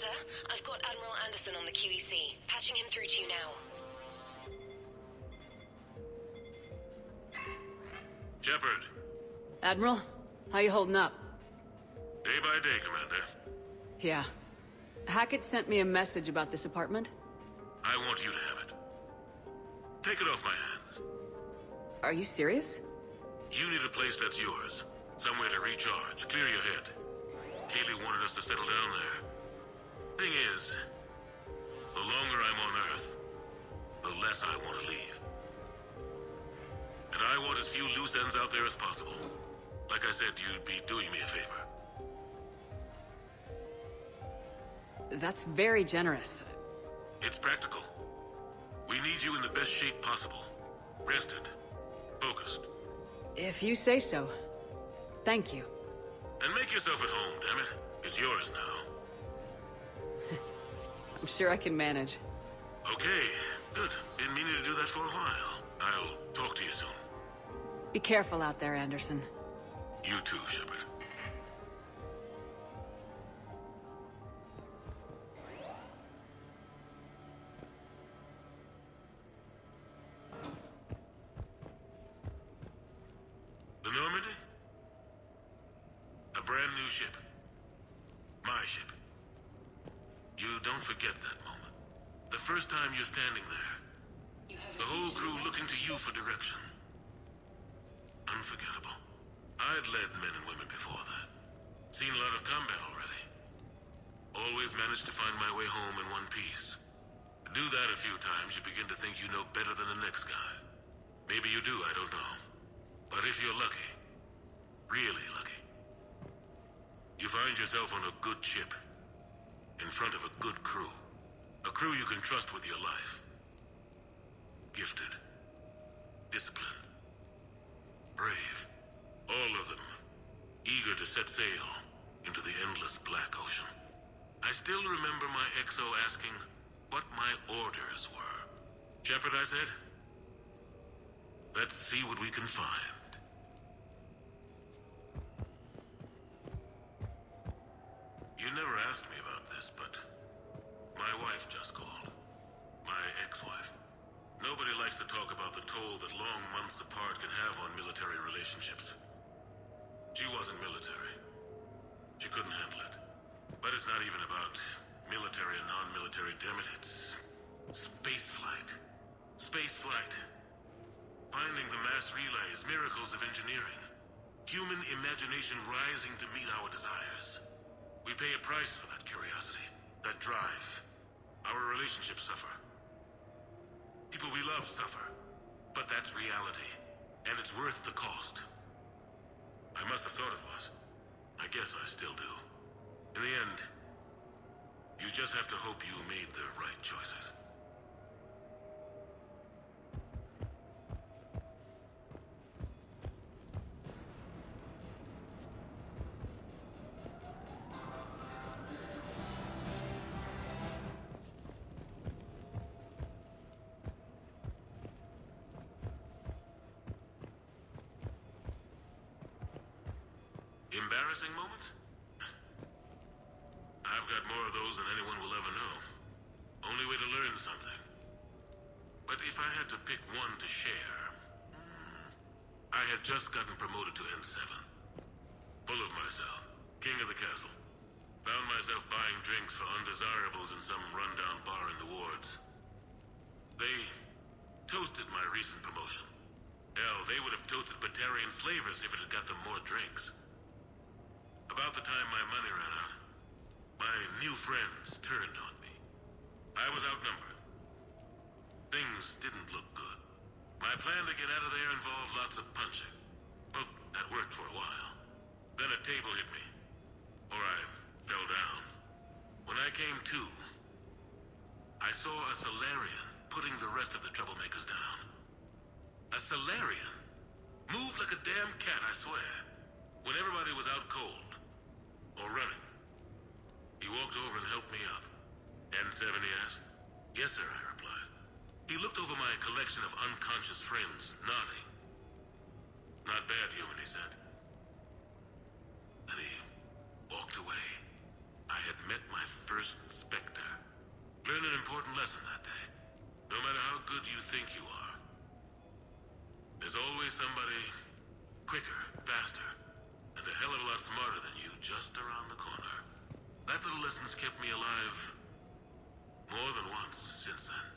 Commander, I've got Admiral Anderson on the QEC. Patching him through to you now. Shepard. Admiral, how you holding up? Day by day, Commander. Yeah. Hackett sent me a message about this apartment. I want you to have it. Take it off my hands. Are you serious? You need a place that's yours. Somewhere to recharge, clear your head. Kaylee wanted us to settle down there. Thing is, the longer I'm on Earth, the less I want to leave. And I want as few loose ends out there as possible. Like I said, you'd be doing me a favor. That's very generous. It's practical. We need you in the best shape possible. Rested. Focused. If you say so. Thank you. And make yourself at home, damn it. It's yours now. I'm sure I can manage. Okay, good. Been meaning to do that for a while. I'll talk to you soon. Be careful out there, Anderson. You too, Shepard. The Normandy? A brand new ship. My ship. You don't forget that moment. The first time you're standing there. The whole crew looking to you for direction. Unforgettable. I'd led men and women before that. Seen a lot of combat already. Always managed to find my way home in one piece. Do that a few times, you begin to think you know better than the next guy. Maybe you do, I don't know. But if you're lucky, really lucky, you find yourself on a good ship, in front of a good crew. A crew you can trust with your life. Gifted. Disciplined. Brave. All of them. Eager to set sail into the endless black ocean. I still remember my XO asking what my orders were. Shepard, I said. Let's see what we can find. You never asked me about this, but my wife just called. My ex-wife. Nobody likes to talk about the toll that long months apart can have on military relationships. She wasn't military. She couldn't handle it. But it's not even about military and non-military, damn it. It's spaceflight. Spaceflight. Finding the mass relays, miracles of engineering. Human imagination rising to meet our desires. We pay a price for that curiosity, that drive. Our relationships suffer. People we love suffer. But that's reality. And it's worth the cost. I must have thought it was. I guess I still do. In the end, you just have to hope you made the right choices. Embarrassing moments? I've got more of those than anyone will ever know. Only way to learn something. But if I had to pick one to share... I had just gotten promoted to N7. Full of myself. King of the castle. Found myself buying drinks for undesirables in some rundown bar in the wards. They toasted my recent promotion. Hell, they would have toasted Batarian slavers if it had got them more drinks. About the time my money ran out, my new friends turned on me. I was outnumbered. Things didn't look good. My plan to get out of there involved lots of punching. Well, that worked for a while. Then a table hit me. Or I fell down. When I came to, I saw a Solarian putting the rest of the troublemakers down. A Solarian? Moved like a damn cat, I swear. When everybody was out cold. Or running. He walked over and helped me up. N7, he asked. Yes, sir, I replied. He looked over my collection of unconscious friends, nodding. Not bad, human, he said. Then he walked away. I had met my first Spectre. Learned an important lesson that day. No matter how good you think you are, there's always somebody quicker, faster, and a hell of a lot smarter than you just around the corner. That little lesson's kept me alive more than once since then.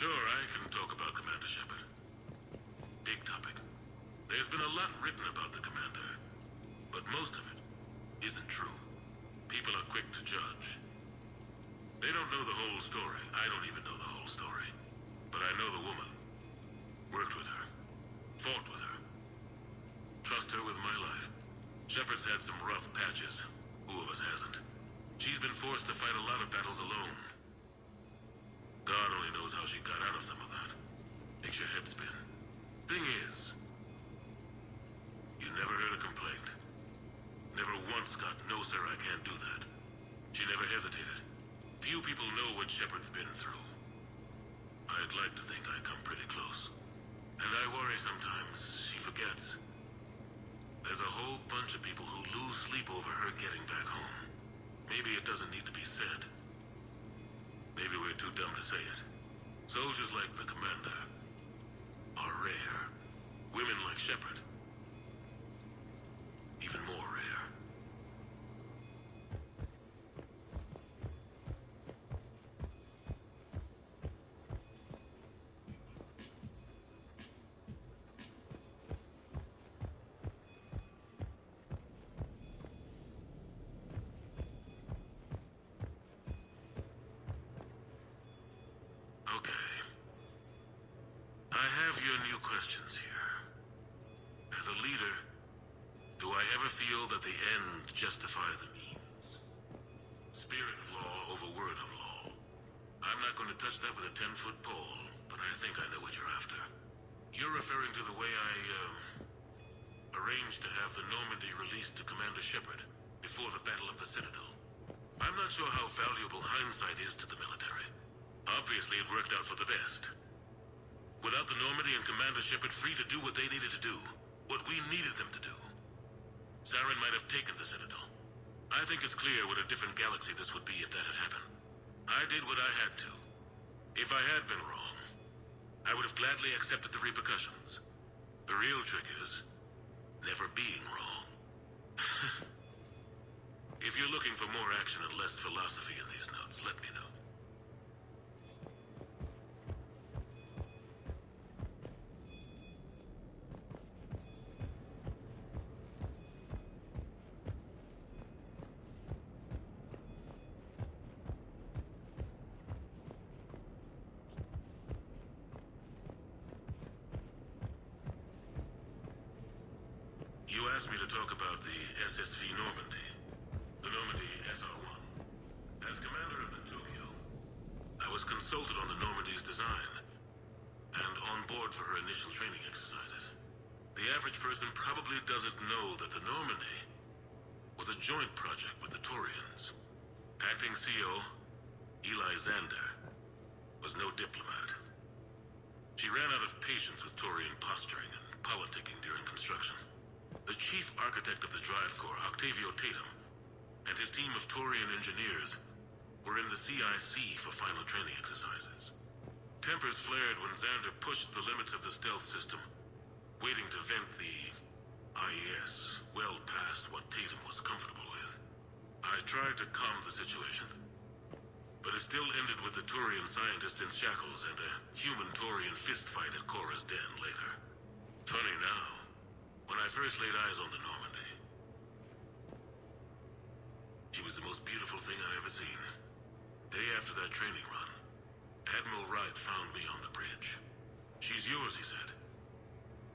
Sure, I can talk about Commander Shepard. Big topic. There's been a lot written about the Commander, but most of it isn't true. People are quick to judge. They don't know the whole story. I don't even know the whole story. But I know the woman. Worked with her. Fought with her. Trust her with my life. Shepard's had some rough patches. Who of us hasn't? She's been forced to fight a lot of battles alone. God only knows how she got out of some of that. Makes your head spin. Thing is, you never heard a complaint. Never once got, "No, sir, I can't do that." She never hesitated. Few people know what Shepard's been through. I'd like to think I come pretty close. And I worry sometimes she forgets. There's a whole bunch of people who lose sleep over her getting back home. Maybe it doesn't need to be said. Maybe we're too dumb to say it. Soldiers like the Commander are rare. Women like Shepard, even more rare. Okay. I have your new questions here. As a leader, do I ever feel that the end justify the means? Spirit of law over word of law. I'm not going to touch that with a 10-foot pole, but I think I know what you're after. You're referring to the way I, arranged to have the Normandy released to Commander Shepard before the Battle of the Citadel. I'm not sure how valuable hindsight is to the military. Obviously, it worked out for the best. Without the Normandy and Commander Shepard free to do what they needed to do, what we needed them to do, Saren might have taken the Citadel. I think it's clear what a different galaxy this would be if that had happened. I did what I had to. If I had been wrong, I would have gladly accepted the repercussions. The real trick is never being wrong. If you're looking for more action and less philosophy in these notes, let me know. You asked me to talk about the SSV Normandy, the Normandy SR-1. As commander of the Tokyo, I was consulted on the Normandy's design, and on board for her initial training exercises. The average person probably doesn't know that the Normandy was a joint project with the Taurians. Acting CO, Eli Xander, was no diplomat. She ran out of patience with Taurian posturing and politicking during construction. The chief architect of the Drive Corps, Octavio Tatum, and his team of Taurian engineers were in the CIC for final training exercises. Tempers flared when Xander pushed the limits of the stealth system, waiting to vent the IES well past what Tatum was comfortable with. I tried to calm the situation, but it still ended with the Taurian scientist in shackles and a human-Taurian fistfight at Korra's den later. Funny now. When I first laid eyes on the Normandy, she was the most beautiful thing I'd ever seen. Day after that training run, Admiral Wright found me on the bridge. "She's yours," he said.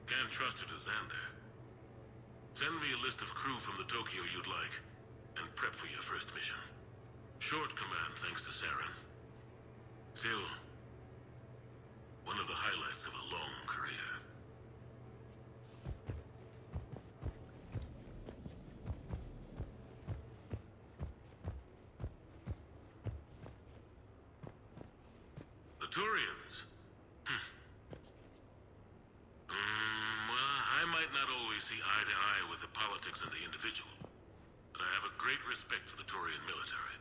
"Can't trust her to Xander. Send me a list of crew from the Tokyo you'd like, and prep for your first mission." Short command thanks to Saren. Still, one of the highlights of a long career. Turians? Well, I might not always see eye to eye with the politics and the individual, but I have a great respect for the Turian military.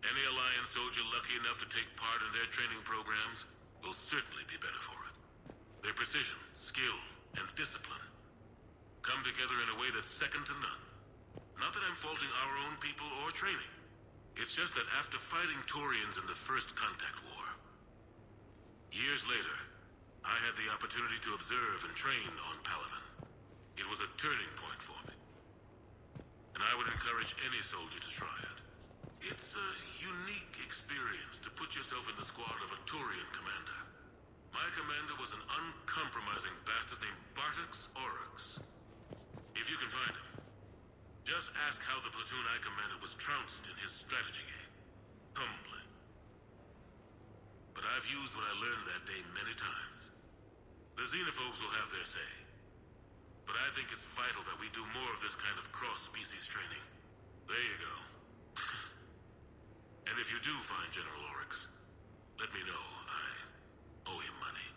Any Alliance soldier lucky enough to take part in their training programs will certainly be better for it. Their precision, skill, and discipline come together in a way that's second to none. Not that I'm faulting our own people or training. It's just that after fighting Turians in the First Contact War, years later, I had the opportunity to observe and train on Palaven. It was a turning point for me. And I would encourage any soldier to try it. It's a unique experience to put yourself in the squad of a Turian commander. My commander was an uncompromising bastard named Bartix Oryx. If you can find him, just ask how the platoon I commanded was trounced in his strategy game. Humbly. But I've used what I learned that day many times. The xenophobes will have their say. But I think it's vital that we do more of this kind of cross-species training. There you go. And if you do find General Oryx, let me know. I owe him money.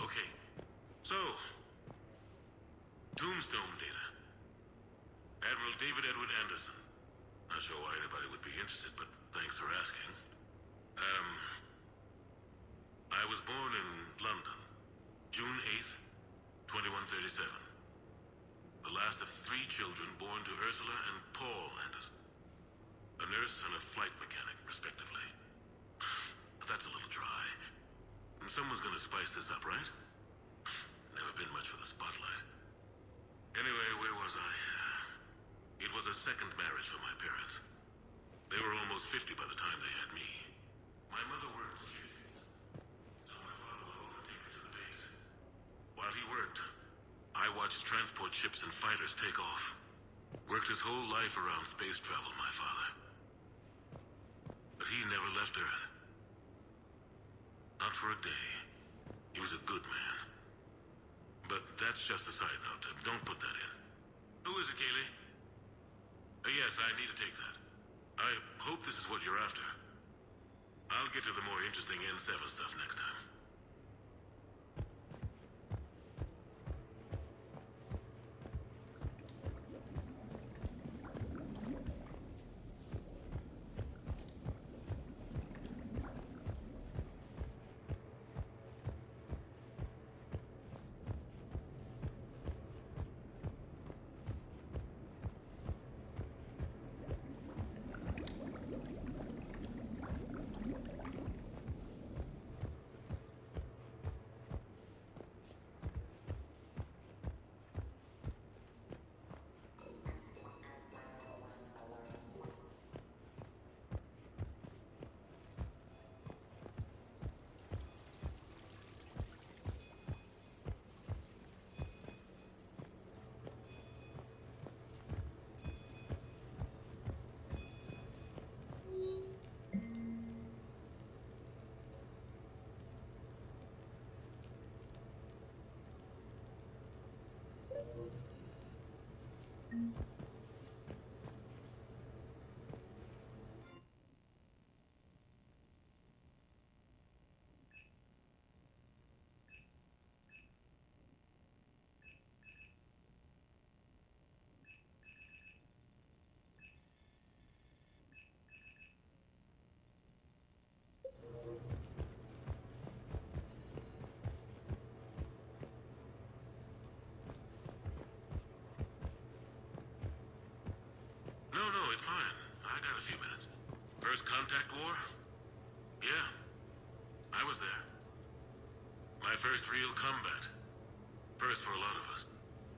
Okay. So, Tombstone data. Admiral David Edward Anderson. Not sure why anybody would be interested, but thanks for asking. I was born in London, June 8th, 2137. The last of 3 children born to Ursula and Paul Anderson. A nurse and a flight mechanic, respectively. But that's a little dry. And someone's gonna spice this up, right? Never been much for the spotlight. Anyway, where was I? It was a second marriage for my parents. They were almost 50 by the time they had me. My mother worked shifts, so my father would often take her to the base. While he worked, I watched transport ships and fighters take off. Worked his whole life around space travel, my father. But he never left Earth. Not for a day. He was a good man. But that's just a side note. Don't put that in. Who is it, Kaylee? Yes, I need to take that. I hope this is what you're after. I'll get to the more interesting N7 stuff next time. No, it's fine. I got a few minutes. First Contact War? Yeah. I was there. My first real combat. First for a lot of us.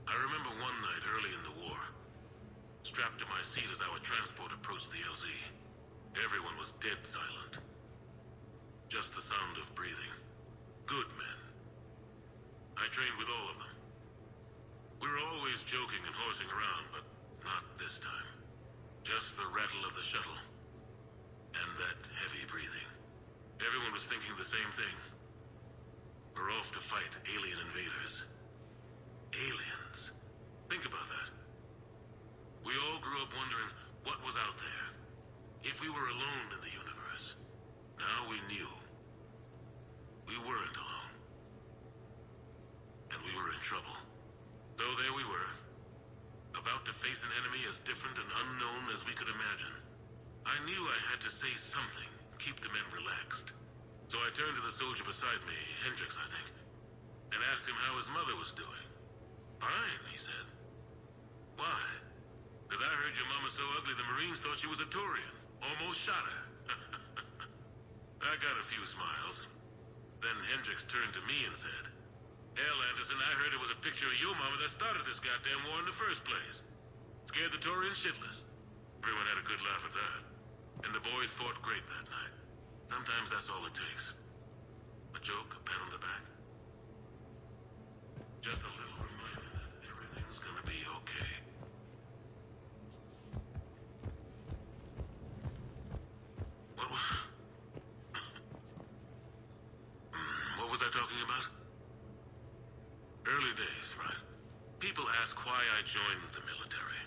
I remember one night early in the war. Strapped to my seat as our transport approached the LZ. Everyone was dead silent. Just the sound of breathing. Good men. I trained with all of them. We were always joking and horsing around, but not this time. Just the rattle of the shuttle. And that heavy breathing. Everyone was thinking the same thing. We're off to fight alien invaders. Aliens. Think about that. We all grew up wondering what was out there. If we were alone in the universe, now we knew. We weren't alone. And we were in trouble. So there we were, about to face an enemy as different and unknown as we could imagine. I knew I had to say something, keep the men relaxed. So I turned to the soldier beside me, Hendrix, I think, and asked him how his mother was doing. Fine, he said. Why? Because I heard your mama's so ugly the Marines thought she was a Turian. Almost shot her. I got a few smiles. Then Hendrix turned to me and said, "Hell, Anderson, I heard it was a picture of your mama that started this goddamn war in the first place. Scared the Turians shitless." Everyone had a good laugh at that. And the boys fought great that night. Sometimes that's all it takes. A joke, a pat on the back. Just a little reminder that everything's gonna be okay. What was I talking about? Early days, right? People ask why I joined the military.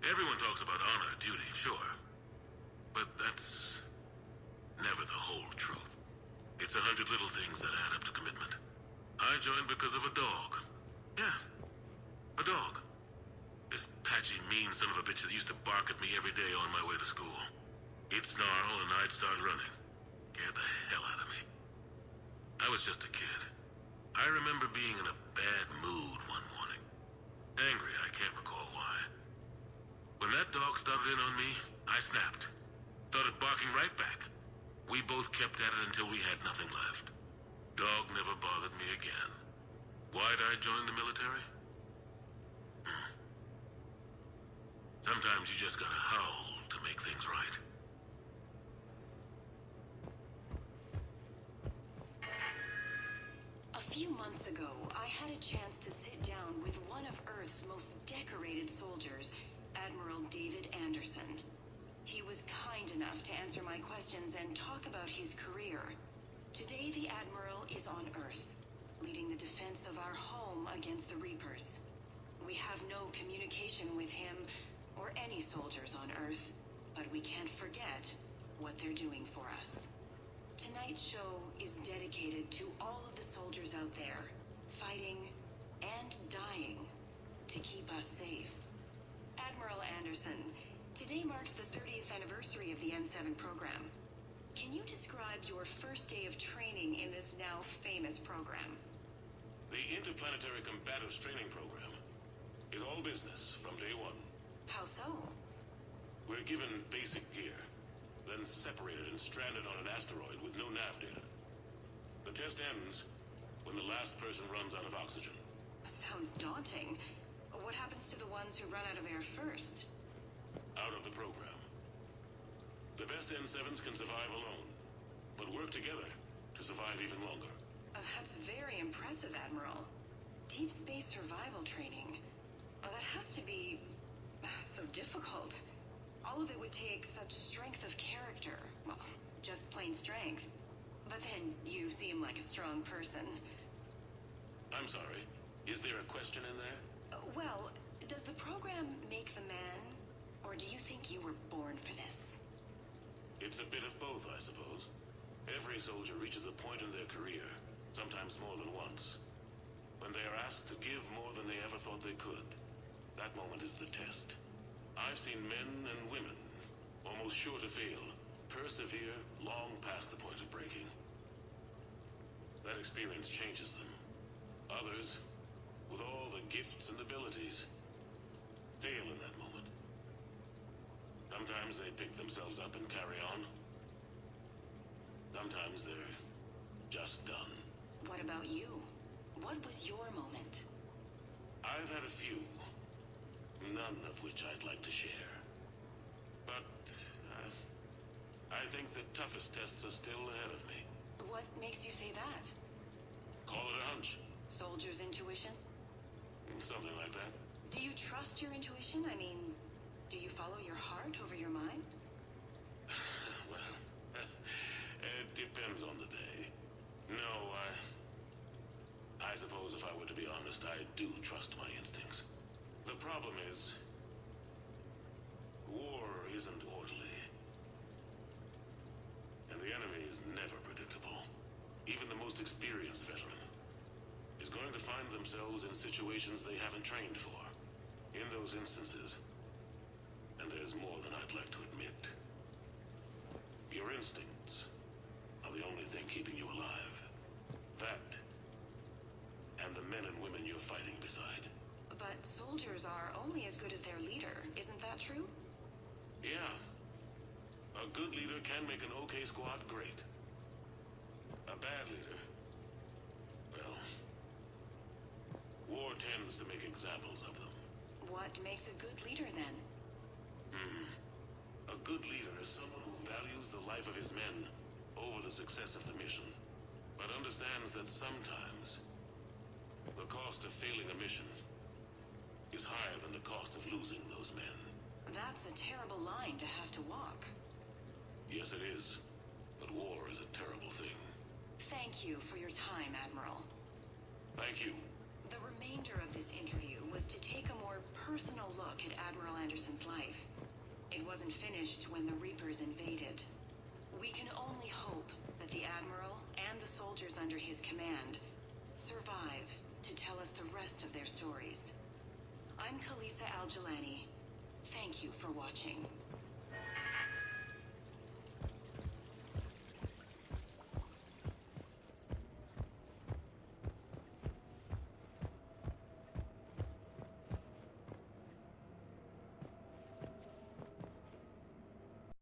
Everyone talks about honor, duty, sure. But that's never the whole truth. It's 100 little things that add up to commitment. I joined because of a dog. Yeah, a dog. This patchy, mean son of a bitch that used to bark at me every day on my way to school. He'd snarl and I'd start running. Scared the hell out of me. I was just a kid. I remember being in a bad mood one morning. Angry, I can't recall why. When that dog started in on me, I snapped. Started barking right back. We both kept at it until we had nothing left. Dog never bothered me again. Why'd I join the military? Sometimes you just gotta howl to make things right. A few months ago, I had a chance to sit down with one of Earth's most decorated soldiers, Admiral David Anderson. He was kind enough to answer my questions and talk about his career. Today, the Admiral is on Earth, leading the defense of our home against the Reapers. We have no communication with him or any soldiers on Earth, but we can't forget what they're doing for us. Tonight's show is dedicated to all of the soldiers out there, fighting and dying to keep us safe. Admiral Anderson, today marks the 30th anniversary of the N7 program. Can you describe your first day of training in this now famous program? The Interplanetary Combatives Training Program is all business from day one. How so? We're given basic gear, then separated and stranded on an asteroid with no nav data. The test ends when the last person runs out of oxygen. Sounds daunting. What happens to the ones who run out of air first? Out of the program. The best N7s can survive alone, but work together to survive even longer. That's very impressive, Admiral. Deep space survival training. That has to be so difficult. All of it would take such strength of character. Well, just plain strength. But then you seem like a strong person. I'm sorry. Is there a question in there? Well, does the program make the man? Or do you think you were born for this? It's a bit of both, I suppose. Every soldier reaches a point in their career, sometimes more than once, when they are asked to give more than they ever thought they could. That moment is the test. I've seen men and women, almost sure to fail, persevere long past the point of breaking. That experience changes them. Others, with all the gifts and abilities, fail in that moment. Sometimes they pick themselves up and carry on. Sometimes they're just done. What about you? What was your moment? I've had a few, none of which I'd like to share. But I think the toughest tests are still ahead of me. What makes you say that? Call it a hunch. Soldier's intuition? Something like that. Do you trust your intuition? I mean, do you follow your heart over your mind? Well, it depends on the day. No, I suppose if I were to be honest, I do trust my instincts. The problem is, war isn't orderly. is never predictable. Even the most experienced veteran is going to find themselves in situations they haven't trained for. In those instances, and there's more than I'd like to admit, your instincts are the only thing keeping you alive. That, and the men and women you're fighting beside. But soldiers are only as good as their leader, isn't that true? Yeah. A good leader can make an okay squad great. A bad leader, well, war tends to make examples of them. What makes a good leader, then? A good leader is someone who values the life of his men over the success of the mission, but understands that sometimes the cost of failing a mission is higher than the cost of losing those men. That's a terrible line to have to walk. Yes, it is. But war is a terrible thing. Thank you for your time, Admiral. Thank you. The remainder of this interview was to take a more personal look at Admiral Anderson's life. It wasn't finished when the Reapers invaded. We can only hope that the Admiral and the soldiers under his command survive to tell us the rest of their stories. I'm Khaleesa Al-Jilani. Thank you for watching.